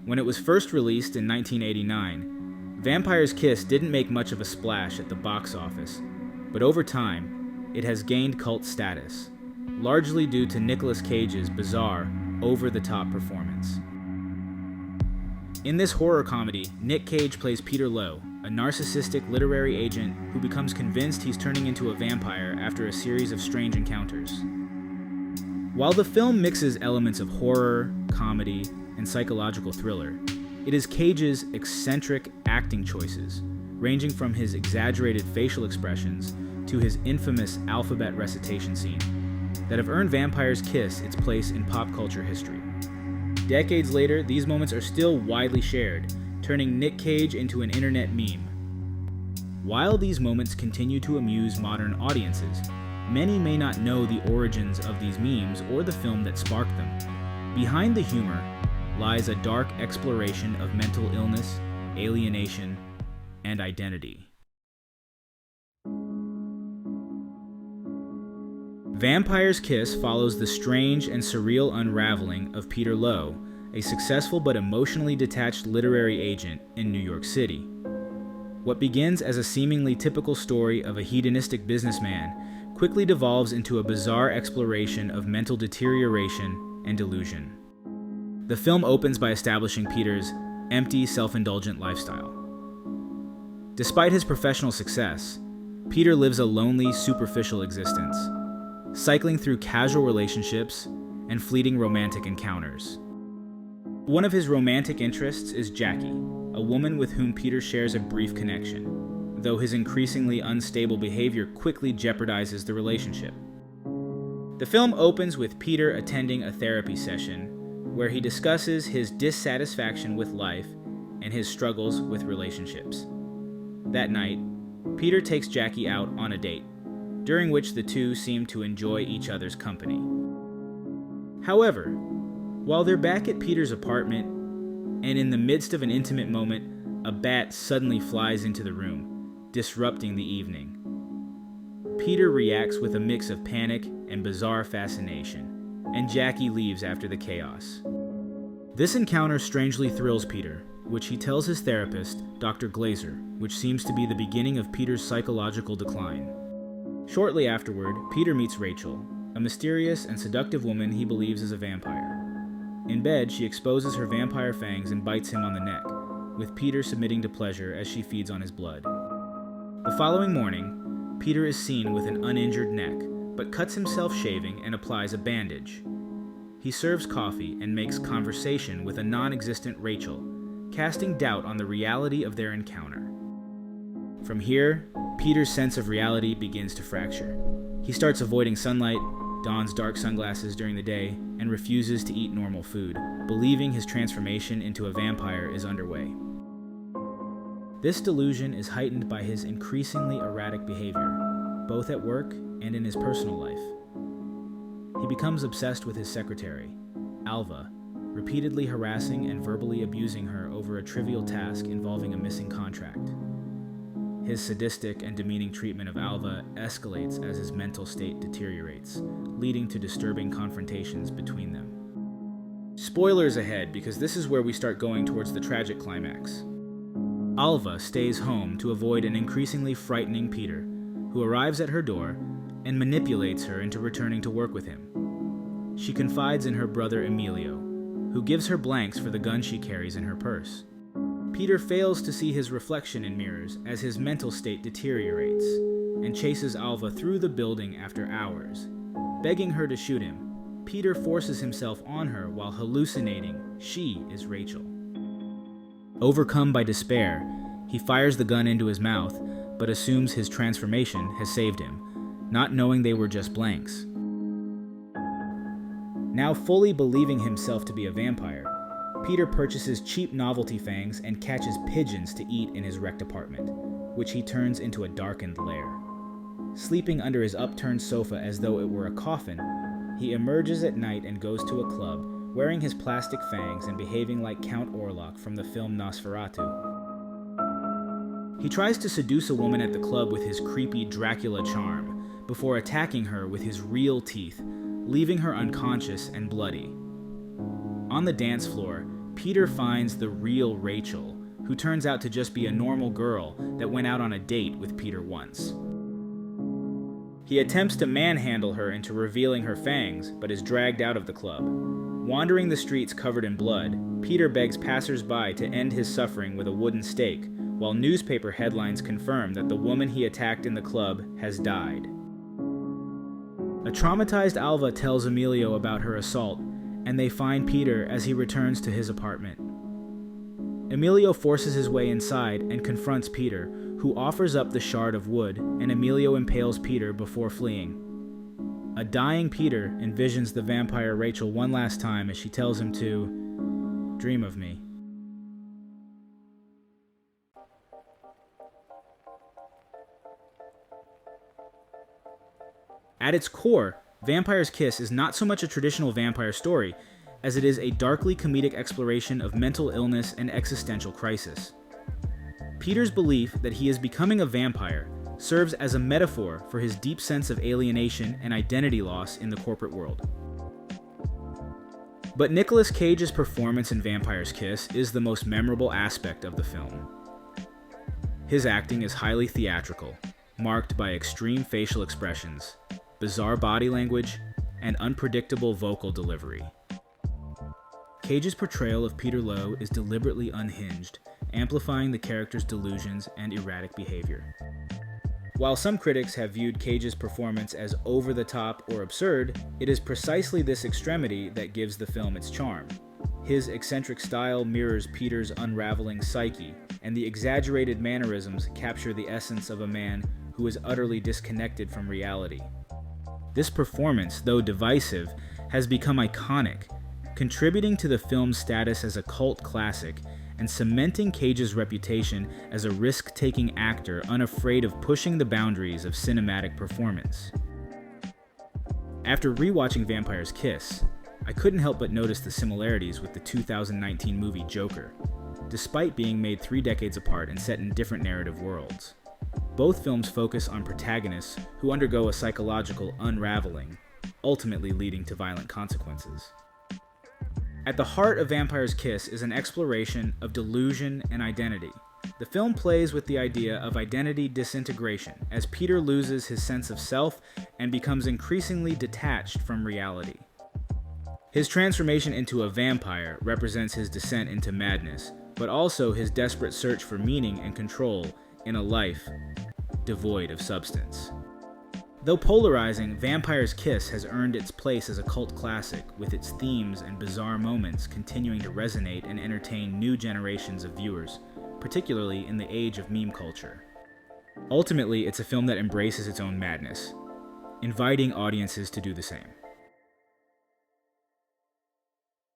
When it was first released in 1989, Vampire's Kiss didn't make much of a splash at the box office, but over time, it has gained cult status, largely due to Nicolas Cage's bizarre, over-the-top performance. In this horror comedy, Nick Cage plays Peter Lowe, a narcissistic literary agent who becomes convinced he's turning into a vampire after a series of strange encounters. While the film mixes elements of horror, comedy, and psychological thriller, it is Cage's eccentric acting choices, ranging from his exaggerated facial expressions to his infamous alphabet recitation scene, that have earned Vampire's Kiss its place in pop culture history. Decades later, these moments are still widely shared, turning Nick Cage into an internet meme. While these moments continue to amuse modern audiences, many may not know the origins of these memes or the film that sparked them. Behind the humor lies a dark exploration of mental illness, alienation, and identity. Vampire's Kiss follows the strange and surreal unraveling of Peter Lowe, a successful but emotionally detached literary agent in New York City. What begins as a seemingly typical story of a hedonistic businessman quickly devolves into a bizarre exploration of mental deterioration and delusion. The film opens by establishing Peter's empty, self-indulgent lifestyle. Despite his professional success, Peter lives a lonely, superficial existence, cycling through casual relationships and fleeting romantic encounters. One of his romantic interests is Jackie, a woman with whom Peter shares a brief connection, though his increasingly unstable behavior quickly jeopardizes the relationship. The film opens with Peter attending a therapy session where he discusses his dissatisfaction with life and his struggles with relationships. That night, Peter takes Jackie out on a date, during which the two seem to enjoy each other's company. However, while they're back at Peter's apartment, and in the midst of an intimate moment, a bat suddenly flies into the room, disrupting the evening. Peter reacts with a mix of panic and bizarre fascination, and Jackie leaves after the chaos. This encounter strangely thrills Peter, which he tells his therapist, Dr. Glazer, which seems to be the beginning of Peter's psychological decline. Shortly afterward, Peter meets Rachel, a mysterious and seductive woman he believes is a vampire. In bed, she exposes her vampire fangs and bites him on the neck, with Peter submitting to pleasure as she feeds on his blood. The following morning, Peter is seen with an uninjured neck, but cuts himself shaving and applies a bandage. He serves coffee and makes conversation with a non-existent Rachel, casting doubt on the reality of their encounter. From here, Peter's sense of reality begins to fracture. He starts avoiding sunlight, dons dark sunglasses during the day, and refuses to eat normal food, believing his transformation into a vampire is underway. This delusion is heightened by his increasingly erratic behavior, both at work and in his personal life. He becomes obsessed with his secretary, Alva, repeatedly harassing and verbally abusing her over a trivial task involving a missing contract. His sadistic and demeaning treatment of Alva escalates as his mental state deteriorates, leading to disturbing confrontations between them. Spoilers ahead, because this is where we start going towards the tragic climax. Alva stays home to avoid an increasingly frightening Peter, who arrives at her door and manipulates her into returning to work with him. She confides in her brother Emilio, who gives her blanks for the gun she carries in her purse. Peter fails to see his reflection in mirrors as his mental state deteriorates, and chases Alva through the building after hours. Begging her to shoot him, Peter forces himself on her while hallucinating she is Rachel. Overcome by despair, he fires the gun into his mouth, but assumes his transformation has saved him, not knowing they were just blanks. Now fully believing himself to be a vampire, Peter purchases cheap novelty fangs and catches pigeons to eat in his wrecked apartment, which he turns into a darkened lair. Sleeping under his upturned sofa as though it were a coffin, he emerges at night and goes to a club, wearing his plastic fangs and behaving like Count Orlok from the film Nosferatu. He tries to seduce a woman at the club with his creepy Dracula charm, before attacking her with his real teeth, leaving her unconscious and bloody. On the dance floor, Peter finds the real Rachel, who turns out to just be a normal girl that went out on a date with Peter once. He attempts to manhandle her into revealing her fangs, but is dragged out of the club. Wandering the streets covered in blood, Peter begs passers-by to end his suffering with a wooden stake, while newspaper headlines confirm that the woman he attacked in the club has died. A traumatized Alva tells Emilio about her assault, and they find Peter as he returns to his apartment. Emilio forces his way inside and confronts Peter, who offers up the shard of wood, and Emilio impales Peter before fleeing. A dying Peter envisions the vampire Rachel one last time as she tells him to dream of me. At its core, Vampire's Kiss is not so much a traditional vampire story as it is a darkly comedic exploration of mental illness and existential crisis. Peter's belief that he is becoming a vampire serves as a metaphor for his deep sense of alienation and identity loss in the corporate world. But Nicolas Cage's performance in Vampire's Kiss is the most memorable aspect of the film. His acting is highly theatrical, marked by extreme facial expressions, bizarre body language, and unpredictable vocal delivery. Cage's portrayal of Peter Lowe is deliberately unhinged, amplifying the character's delusions and erratic behavior. While some critics have viewed Cage's performance as over-the-top or absurd, it is precisely this extremity that gives the film its charm. His eccentric style mirrors Peter's unraveling psyche, and the exaggerated mannerisms capture the essence of a man who is utterly disconnected from reality. This performance, though divisive, has become iconic, contributing to the film's status as a cult classic and cementing Cage's reputation as a risk-taking actor unafraid of pushing the boundaries of cinematic performance. After rewatching Vampire's Kiss, I couldn't help but notice the similarities with the 2019 movie Joker, despite being made 3 decades apart and set in different narrative worlds. Both films focus on protagonists who undergo a psychological unraveling, ultimately leading to violent consequences. At the heart of Vampire's Kiss is an exploration of delusion and identity. The film plays with the idea of identity disintegration as Peter loses his sense of self and becomes increasingly detached from reality. His transformation into a vampire represents his descent into madness, but also his desperate search for meaning and control in a life devoid of substance. Though polarizing, Vampire's Kiss has earned its place as a cult classic, with its themes and bizarre moments continuing to resonate and entertain new generations of viewers, particularly in the age of meme culture. Ultimately, it's a film that embraces its own madness, inviting audiences to do the same.